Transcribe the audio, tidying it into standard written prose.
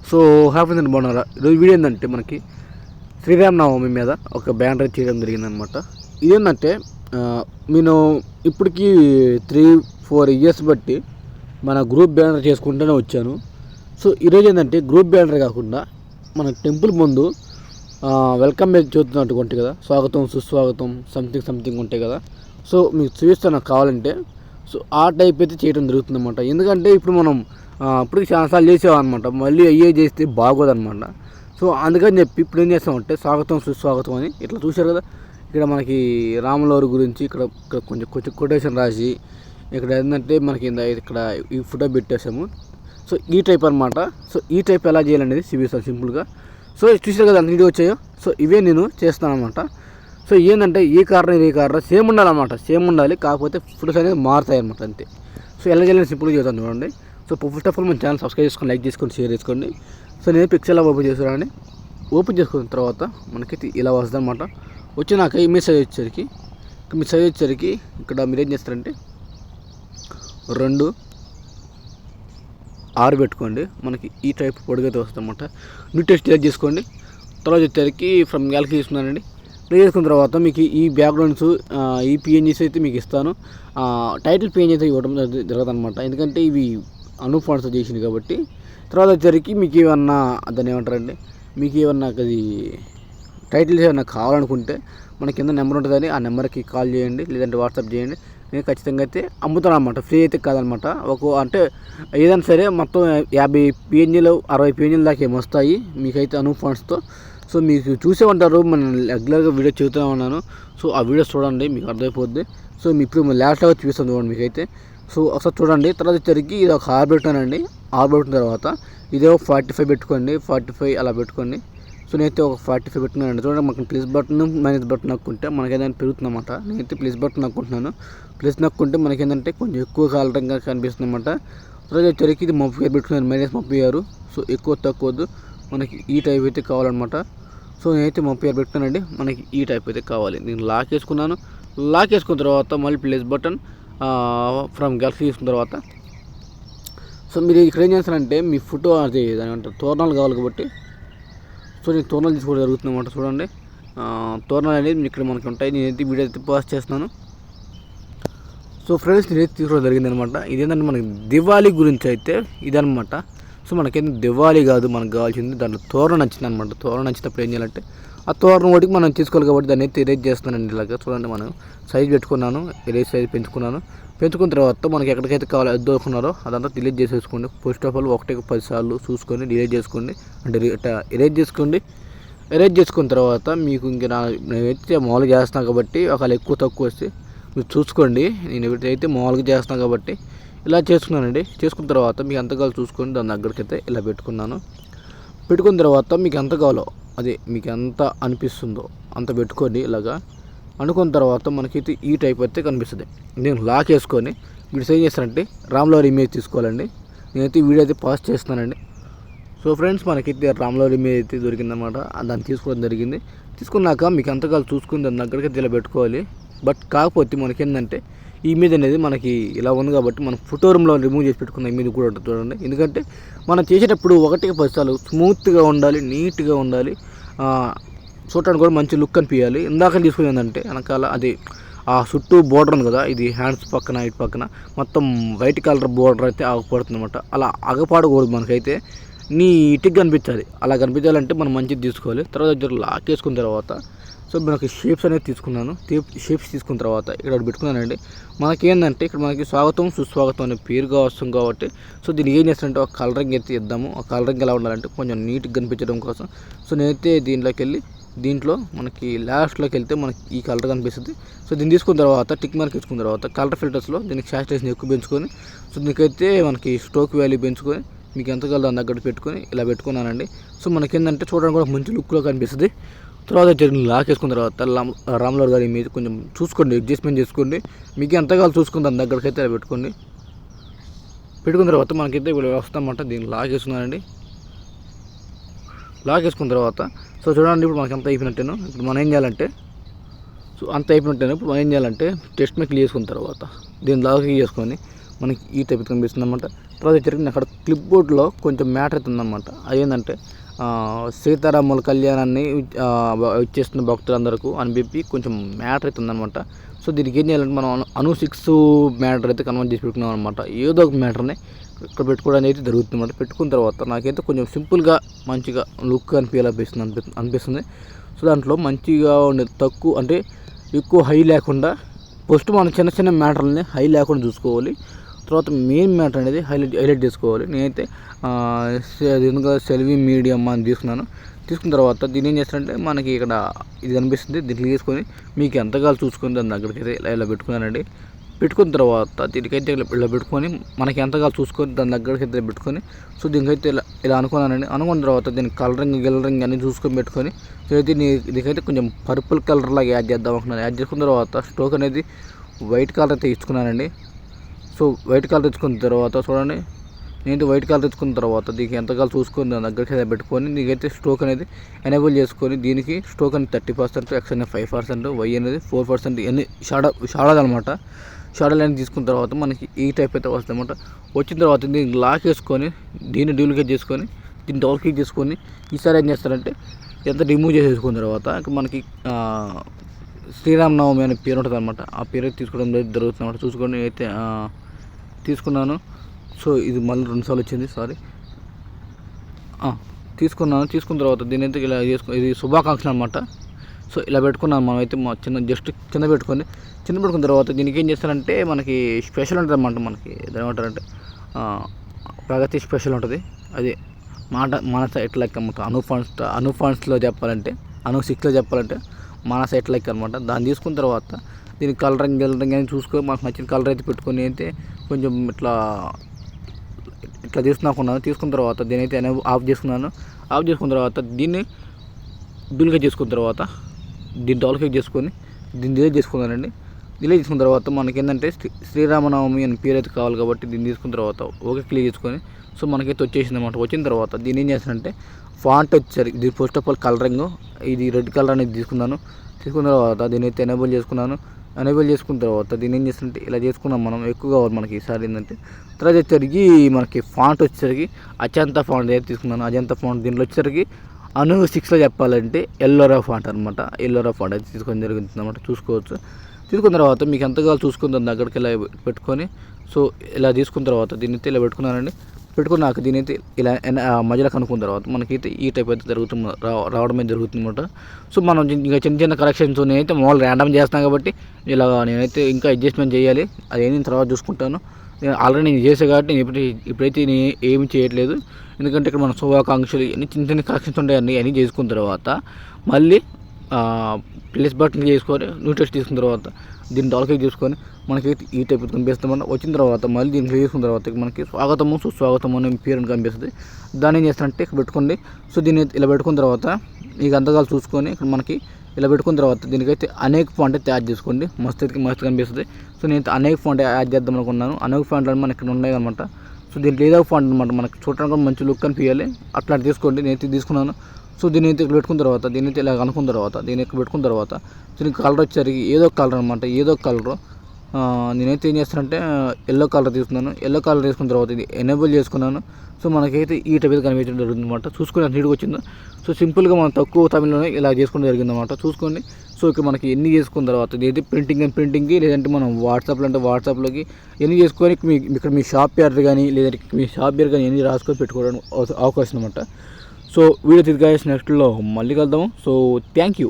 So happy అండి బాగున్నారా. ఈరోజు వీడియో ఏంటంటే మనకి శ్రీరామనవమి మీద ఒక బ్యానర్ చేయడం జరిగిందనమాట. ఇదేంటంటే నేను ఇప్పటికీ 3-4 ఇయర్స్ బట్టి మన గ్రూప్ బ్యానర్ చేసుకుంటూనే వచ్చాను. సో ఈరోజు ఏంటంటే గ్రూప్ బ్యానర్ కాకుండా మన టెంపుల్ ముందు వెల్కమ్ మేజ్ చూస్తున్నట్టుగా ఉంటాయి కదా, స్వాగతం సుస్వాగతం సంథింగ్ ఉంటాయి కదా. సో మీకు చూపిస్తాను నాకు కావాలంటే. సో ఆ టైప్ అయితే చేయడం జరుగుతుంది అనమాట. ఎందుకంటే ఇప్పుడు మనం ఇప్పటికి చాలాసార్లు చేసామన్నమాట, మళ్ళీ అయ్యే చేస్తే బాగోదన్నమాట. సో అందుకని చెప్పి ఇప్పుడు ఏం చేస్తామంటే స్వాగతం సుస్వాగతం అని ఇట్లా చూశారు కదా, ఇక్కడ మనకి రాములవారి గురించి ఇక్కడ కొంచెం కొటేషన్ రాసి ఇక్కడ ఏంటంటే మనకి ఇక్కడ ఈ ఫోటో పెట్టేసాము. సో ఈ టైప్ అనమాట. సో ఈ టైప్ ఎలా చేయాలనేది చూపిస్తాను సింపుల్గా. సో చూసారు కదా అన్ని వీడియో వచ్చాయో, సో ఇవే నేను చేస్తాను అనమాట. సో ఏంటంటే ఈ కార్నర్ సేమ్ ఉండాలన్నమాట, సేమ్ ఉండాలి, కాకపోతే ఫోటోస్ అనేది మారుతాయి అనమాట అంతే. సో ఎలా చేయాలని సింపుల్గా చెప్తాను చూడండి. సో ఫస్ట్ ఆఫ్ ఆల్ మన ఛానల్ సబ్స్క్రైబ్ చేసుకొని, లైక్ చేసుకొని, షేర్ చేసుకోండి. సో నేను పిక్చర్ ఓపెన్ చేస్తానండి. ఓపెన్ చేసుకున్న తర్వాత మనకి ఇలా వస్తుంది అనమాట. వచ్చినాక ఇమేజ్ సైజ్ వచ్చేసరికి మీ సైజ్ వచ్చేసరికి ఇక్కడ మీరు ఏం చేస్తారంటే 2:6 పెట్టుకోండి. మనకి ఈ టైప్ పొడిగైతే వస్తుంది అనమాట. న్యూ టెక్స్ట్ డిలీట్ చేసుకోండి. తర్వాత వచ్చేసరికి ఫ్రమ్ గ్యాలరీ తీసుకున్నానండి. ప్లే చేసుకున్న తర్వాత మీకు ఈ బ్యాక్గ్రౌండ్స్ ఈ పిఎన్జీస్ అయితే మీకు ఇస్తాను. టైటిల్ పిఎన్జీ అయితే ఇవ్వడం జరగదు అనమాట, ఎందుకంటే ఇవి అనుఫాన్స్ చేసింది కాబట్టి. తర్వాత వచ్చేసరికి మీకు ఏమన్నా దాన్ని ఏమంటారండి, మీకు ఏమన్నా అది టైటిల్స్ ఏమన్నా కావాలనుకుంటే మన కింద నెంబర్ ఉంటుందని ఆ నెంబర్కి కాల్ చేయండి, లేదంటే వాట్సాప్ చేయండి. నేను ఖచ్చితంగా అయితే అమ్ముతాను అనమాట, ఫ్రీ అయితే కాదనమాట. అంటే ఏదైనా సరే మొత్తం 50 పిఎన్జీలు 60 పిఎన్జీల దాకా ఏమి వస్తాయి మీకైతే అనుఫాన్స్తో. సో మీకు చూసే ఉంటారు, మనం రెగ్యులర్గా వీడియో చెబుతూనే ఉన్నాను. సో ఆ వీడియోస్ చూడండి, మీకు అర్థమైపోద్ది. సో మీ ఇప్పుడు లాస్ట్లో చూపిస్తాను చూడండి మీకైతే. సో ఒకసారి చూడండి. తర్వాత వచ్చరికి ఇది ఒక 6 పెట్టానండి. 6 పెట్టిన తర్వాత ఇదే 45 పెట్టుకోండి, 45 అలా పెట్టుకోండి. సో నేనైతే ఒక 45 పెట్టుకున్నానండి. చూడండి మనకి ప్లస్ బటన్ మైనస్ బటన్ నొక్కుంటే మనకి ఏదైనా పెరుగుతుందన్నమాట. నేనైతే ప్లస్ బటన్ నొక్కుంటున్నాను. ప్లస్ నొక్కుంటే మనకి ఏంటంటే కొంచెం ఎక్కువ కాలంగా కనిపిస్తుంది అనమాట. తర్వాత వచ్చరికి ఇది 35 పెట్టుకున్నాను, -36. సో ఎక్కువ తక్కువద్దు, మనకి ఈ టైప్ అయితే కావాలన్నమాట. సో నేనైతే 36 పెట్టుకున్నానండి. మనకి ఈ టైప్ అయితే కావాలి. నేను లాక్ వేసుకున్నాను. లాక్ వేసుకున్న తర్వాత మళ్ళీ ప్లస్ బటన్ ఫ్రమ్ గ్యాలరీ తీసుకున్న తర్వాత సో మీరు ఇక్కడ ఏం చేస్తారంటే మీ ఫోటో అది దాని అంటారు తోరణాలు కావాలి కాబట్టి, సో నేను తోరణాలు తీసుకోవడం జరుగుతుంది అన్నమాట. చూడండి తోరణాలు అనేది ఇక్కడ మనకి ఉంటాయి. నేనైతే వీడియో అయితే పాస్ చేస్తున్నాను. సో ఫ్రెండ్స్ నేనైతే తీసుకోవడం జరిగింది అనమాట. ఇదేంటంటే మనకి దివాళీ గురించి అయితే ఇదనమాట. సో మనకేంటి దివాళీ కాదు, మనకు కావాల్సింది దాంట్లో తోరణం నచ్చింది అనమాట. తోరణం నచ్చినప్పుడు ఏం చేయాలంటే ఆ తోరణం ఒకటికి మనం తీసుకోవాలి కాబట్టి దాన్ని అయితే ఎరేజ్ చేస్తున్నానండి. ఇలాగా చూడండి, మనం సైజ్ పెట్టుకున్నాను, ఎరేజ్ సైజ్ పెంచుకున్న తర్వాత మనకి ఎక్కడికైతే కావాలి అద్దోకున్నారో అదంతా డిలీట్ చేసేసుకోండి. ఫస్ట్ ఆఫ్ ఆల్ 1-10 సార్లు చూసుకొని డిలీట్ చేసుకోండి, అంటే ఎరేజ్ చేసుకోండి. ఎరేజ్ చేసుకున్న తర్వాత మీకు ఇంక నేనైతే మామూలుగా చేస్తున్నాను కాబట్టి ఒకవేళ ఎక్కువ తక్కువ వస్తే మీరు చూసుకోండి. నేను అయితే మామూలుగా చేస్తున్నాను కాబట్టి ఇలా చేసుకున్నానండి. చేసుకున్న తర్వాత మీకు ఎంత కావాలో చూసుకొని దాని దగ్గరికైతే ఇలా పెట్టుకున్నాను. పెట్టుకున్న తర్వాత మీకు ఎంత కావాలో అదే మీకు ఎంత అనిపిస్తుందో అంత పెట్టుకోండి. ఇలాగా అనుకున్న తర్వాత మనకైతే ఈ టైప్ అయితే కనిపిస్తుంది. నేను లాక్ వేసుకొని మీరు ఏం చేస్తారంటే రాములవారి ఇమేజ్ తీసుకోవాలండి. నేనైతే వీడియో అయితే పాస్ చేస్తున్నానండి. సో ఫ్రెండ్స్ మనకైతే రాములవారి ఇమేజ్ అయితే దొరికిందన్నమాట. దాన్ని తీసుకోవడం జరిగింది. తీసుకున్నాక మీకు ఎంత కావాలో చూసుకుని దాని దగ్గరికి ఇలా పెట్టుకోవాలి. బట్ కాకపోతే మనకేంటంటే ఈ ఇమేజ్ అనేది మనకి ఇలా ఉంది కాబట్టి మనం ఫోటో రూమ్లో రిమూవ్ చేసి పెట్టుకున్న ఇమేజ్ కూడా ఉంటుంది చూడండి. ఎందుకంటే మనం చేసేటప్పుడు 1-10 సార్లు స్మూత్గా ఉండాలి, నీట్గా ఉండాలి, చూడటానికి కూడా మంచి లుక్ అనిపించాలి. ఇందాక తీసుకుని ఏంటంటే వెనకాల అది ఆ చుట్టూ బోర్డర్ ఉంది కదా, ఇది హ్యాండ్స్ పక్కన ఇటు పక్కన మొత్తం వైట్ కలర్ బోర్డర్ అయితే ఆగపడుతుంది అనమాట. అలా ఆగపడకూడదు, మనకైతే నీట్గా కనిపించాలి. అలా కనిపించాలంటే మనం మంచిది తీసుకోవాలి. తర్వాత లాక్ వేసుకున్న తర్వాత సో మనకి షేప్స్ అనేది తీసుకున్నాను. షేప్స్ తీసుకున్న తర్వాత ఇక్కడ పెట్టుకున్నానండి. మనకేంటంటే ఇక్కడ మనకి స్వాగతం సుస్వాగతం అనే పేరుగా వస్తుంది కాబట్టి సో దీన్ని ఏం చేస్తానంటే ఒక కలరింగ్ అయితే ఇద్దాము. ఆ కలరింగ్ ఎలా ఉండాలంటే కొంచెం నీట్గా కనిపించడం కోసం సో నేనైతే దీంట్లో మనకి లాస్ట్లోకి వెళ్తే మనకి ఈ కలర్ కనిపిస్తుంది. సో దీన్ని తీసుకున్న తర్వాత టిక్ మార్క్ ఇచ్చుకున్న తర్వాత కలర్ ఫిల్టర్స్లో దీనికి సాచురేషన్ ఎక్కువ పెంచుకొని సో దీనికైతే మనకి స్ట్రోక్ వాల్యూ పెంచుకొని మీకు ఎంత కావాలో దాని దగ్గర పెట్టుకొని ఇలా పెట్టుకున్నానండి. సో మనకేంటంటే చూడడానికి కూడా మంచి లుక్లో కనిపిస్తుంది. తర్వాత లాక్ వేసుకున్న తర్వాత రాములవారి గారి ఇమేజ్ కొంచెం చూసుకోండి, అడ్జస్ట్మెంట్ చేసుకోండి. మీకు ఎంత కావాలో చూసుకుని దాని దగ్గరికి అయితే పెట్టుకోండి. పెట్టుకున్న తర్వాత మనకైతే ఇప్పుడు వస్తామన్నమాట. దీన్ని లాక్ వేసుకున్నానండి. లాక్ వేసుకున్న తర్వాత సో చూడండి ఇప్పుడు మనకి అంత అయిపోయినట్టేను. ఇప్పుడు మనం ఏం చేయాలంటే సో అంత అయిపోయినట్టేను. ఇప్పుడు మనం ఏం చేయాలంటే టెస్ట్ మీద క్లియర్ చేసుకున్న తర్వాత దీన్ని లాక్ చేసుకొని మనకి ఈ టైప్ కనిపిస్తుంది అన్నమాట. తర్వాత వచ్చేసరికి అక్కడ క్లిప్ బోర్డ్లో కొంచెం మ్యాటర్ అవుతుందన్నమాట. అదేంటంటే సీతారాముల కళ్యాణాన్ని ఇచ్చేస్తున్న భక్తులందరికీ అని చెప్పి కొంచెం మ్యాటర్ అవుతుందన్నమాట. సో దీనికి ఏం చేయాలంటే మనం అను 6 మ్యాటర్ అయితే కన్వర్ట్ చేసి పెట్టుకున్నాం అనమాట. ఏదో ఒక మ్యాటర్ని ఇక్కడ పెట్టుకోవడానికి అయితే జరుగుతుంది అనమాట. పెట్టుకున్న తర్వాత నాకైతే కొంచెం సింపుల్గా మంచిగా లుక్ అనిపిస్తుంది. సో దాంట్లో మంచిగా ఉండే తక్కువ అంటే ఎక్కువ హై లేకుండా ఫస్ట్ మనం చిన్న చిన్న మ్యాటర్ని హై లేకుండా చూసుకోవాలి. తర్వాత మెయిన్ మ్యాటర్ అనేది హైలైట్ చేసుకోవాలి. నేనైతే సెల్వి మీడియం అని తీసుకున్న తర్వాత దీన్ని ఏం చేస్తానంటే మనకి ఇక్కడ ఇది కనిపిస్తుంది, దీన్ని తీసుకొని మీకు ఎంతగాలు చూసుకొని దాని దగ్గరికి అయితే ఇలా పెట్టుకున్నానండి. పెట్టుకున్న తర్వాత దీనికైతే ఇలా పెట్టుకొని మనకి ఎంతగాలు చూసుకొని దాని దగ్గరికి అయితే పెట్టుకొని సో దీనికైతే ఇలా అనుకున్నానండి. అనుకున్న తర్వాత దీని కలరింగ్ అన్నీ చూసుకొని పెట్టుకొని సో అయితే దీనికైతే కొంచెం పర్పుల్ కలర్ లాగా యాడ్ చేద్దాం అనుకున్నాను. యాడ్ చేసుకున్న తర్వాత స్టోక్ అనేది వైట్ కలర్ అయితే ఇచ్చుకున్నానండి. సో వైట్ కలర్ తెచ్చుకున్న తర్వాత చూడండి, నేను వైట్ కలర్ తెచ్చుకున్న తర్వాత దీనికి ఎంతకాలం చూసుకొని దాని దగ్గరికి పెట్టుకొని దీనికైతే స్టోక్ అనేది ఎనేబుల్ చేసుకొని దీనికి స్టోక్ అనేది 30%, ఎక్స్ అనేది 5%, వై అనేది 4%, ఇవన్నీ షాడోలు అనమాట. షాడోలు అనేది తీసుకున్న తర్వాత మనకి ఈ టైప్ అయితే వస్తుంది అనమాట. వచ్చిన తర్వాత దీనికి లాక్ వేసుకొని దీన్ని డూప్లికేట్ చేసుకొని దీన్ని డబుల్ క్లిక్ చేసుకొని ఈసారి ఏం చేస్తారంటే ఎంత రిమూవ్ చేసేసుకున్న తర్వాత మనకి శ్రీరామనవమి అనే పేరు ఉంటుంది అనమాట. ఆ పేరు అయితే తీసుకోవడం జరుగుతుంది అనమాట. చూసుకోండి అయితే తీసుకున్నాను. సో ఇది మళ్ళీ 2 సార్లు వచ్చింది, సారీ. తీసుకున్న తర్వాత దీని అయితే ఇలా ఇది శుభాకాంక్షలు అనమాట. సో ఇలా పెట్టుకున్నాను మనం అయితే జస్ట్ కింద పెట్టుకున్న తర్వాత దీనికి ఏం చేస్తారంటే మనకి స్పెషల్ ఉంటుంది అన్నమాట. మనకి ఏమంటారంటే ప్రగతి స్పెషల్ ఉంటుంది. అది మన సైట్ లెక్క అన్నమాట. అను ఫండ్స్లో చెప్పాలంటే అను 6లో చెప్పాలంటే మన సైట్ లెక్క అనమాట. దాన్ని తీసుకున్న తర్వాత దీనికి కలరింగ్ అని చూసుకొని మనకు నచ్చిన కలర్ అయితే పెట్టుకొని అయితే కొంచెం ఇట్లా తీసుకున్న తర్వాత దీని అయితే ఆఫ్ చేసుకున్న తర్వాత దీన్ని డూప్లికేట్ చేసుకున్న తర్వాత దీన్ని డబుల్ చేసుకొని దీన్ని డిలీట్ చేసుకున్నానండి. డిలీట్ చేసుకున్న తర్వాత మనకి ఏంటంటే శ్రీరామనవమి అని పేరు అయితే కావాలి కాబట్టి దీన్ని తీసుకున్న తర్వాత ఓకే క్లిక్ చేసుకొని సో మనకైతే వచ్చేసింది అనమాట. వచ్చిన తర్వాత దీన్ని ఏం చేస్తానంటే ఫాంట్ వచ్చేసరికి ఇది ఫస్ట్ ఆఫ్ ఆల్ కలరింగ్ ఇది రెడ్ కలర్ అనేది తీసుకున్న తర్వాత దీన్ని అయితే ఎనేబుల్ చేసుకున్న తర్వాత దీన్ని ఏం చేస్తుంటే ఇలా చేసుకున్నాం మనం. ఎక్కువ కావాలి మనకి ఈసారి ఏంటంటే తర్వాత వచ్చేసరికి మనకి ఫాంట్ వచ్చేసరికి అజంతా ఫాంట్ అయితే తీసుకున్నాను. అజంతా ఫాంట్ దీంట్లో వచ్చేసరికి అను 6లో చెప్పాలంటే ఎల్లోరా ఫాంట్ అనమాట. ఎల్లోరా ఫాంట్ అయితే తీసుకొని జరుగుతుంది అనమాట. చూసుకోవచ్చు. తీసుకున్న తర్వాత మీకు ఎంత కావాలి చూసుకుని దాని దగ్గరికి ఇలా పెట్టుకొని సో ఇలా తీసుకున్న తర్వాత దీన్ని అయితే ఇలా పెట్టుకున్నానండి. పెట్టుకున్నాక దీని అయితే ఇలా మధ్యలో కనుక్కున్న తర్వాత మనకైతే ఈ టైప్ అయితే రావడమే జరుగుతుంది అనమాట. సో మనం ఇంకా చిన్న కరెక్షన్స్ నేనైతే మామూలు ర్యాండమ్ చేస్తాను కాబట్టి ఇలా నేనైతే ఇంకా అడ్జస్ట్మెంట్ చేయాలి. అదేంటి తర్వాత చూసుకుంటాను. ఆల్రెడీ నేను చేసే కాబట్టి నేను ఇప్పుడైతే నేను ఏమి చేయట్లేదు. ఎందుకంటే ఇక్కడ మన శుభాకాంక్షలు అన్ని చిన్న కరెక్షన్స్ ఉంటాయండి. అన్నీ చేసుకున్న తర్వాత మళ్ళీ ప్లేస్ బటన్ చేసుకొని న్యూ టెస్ట్ తీసుకున్న తర్వాత దీన్ని డబుల్ క్లిక్ చేసుకొని మనకైతే ఈ టైప్ కనిపిస్తామన్నమాట. వచ్చిన తర్వాత మళ్ళీ దీన్ని చేసుకున్న తర్వాత మనకి స్వాగతము సుస్వాగతము అనే పేరు కనిపిస్తుంది. దాన్ని ఏం చేస్తానంటే ఇక్కడ పెట్టుకోండి. సో దీన్ని ఇలా పెట్టుకున్న తర్వాత మీకు అంతకాలు చూసుకొని ఇక్కడ మనకి ఇలా పెట్టుకున్న తర్వాత దీనికైతే అనేక ఫాంట్ అయితే యాడ్ చేసుకోండి. మస్తు కనిపిస్తుంది. సో నేను అనేక ఫాంట్ యాడ్ చేద్దాం అనుకున్నాను. అనేక ఫాంట్లు మనకి ఇక్కడ ఉన్నాయి అనమాట. సో దీంట్లో ఏదో ఫాంట్ అనమాట మనకి చూడడానికి మంచి లుక్ కనిపించాలి. అట్లా తీసుకోండి. నేనైతే తీసుకున్నాను. సో దీని అయితే ఇక్కడ పెట్టుకున్న తర్వాత దీని అయితే ఇలా అనుకున్న తర్వాత దీన్ని ఇక్కడ పెట్టుకున్న తర్వాత దీనికి కలర్ వచ్చేసరికి ఏదో కలర్ అనమాట. ఏదో కలరు నేనైతే ఏం చేస్తానంటే ఎల్లో కలర్ తీసుకున్నాను. ఎల్లో కలర్ తీసుకున్న తర్వాత ఇది ఎనేబుల్ చేసుకున్నాను. సో మనకైతే ఈ టైప్ కనిపించడం జరుగుతుంది అనమాట. చూసుకుని నీట్గా వచ్చిందో. సో సింపుల్గా మనం తక్కువ తమిళలోనే ఇలా చేసుకోవడం జరిగిందన్నమాట. చూసుకోండి. సో ఇక్కడ మనకి ఎన్ని చేసుకున్న తర్వాత ఇదైతే ప్రింటింగ్కి లేదంటే మనం వాట్సాప్లోకి ఎన్ని చేసుకొని ఇక్కడ మీ షాప్ పేరు కానీ లేదంటే మీ షాప్ పేరు కానీ ఎన్ని రాసుకొని పెట్టుకోవడానికి అవకాశం అనమాట. సో వీడియో తిరిగి నెక్స్ట్లో మళ్ళీ కలుద్దాము. So thank you.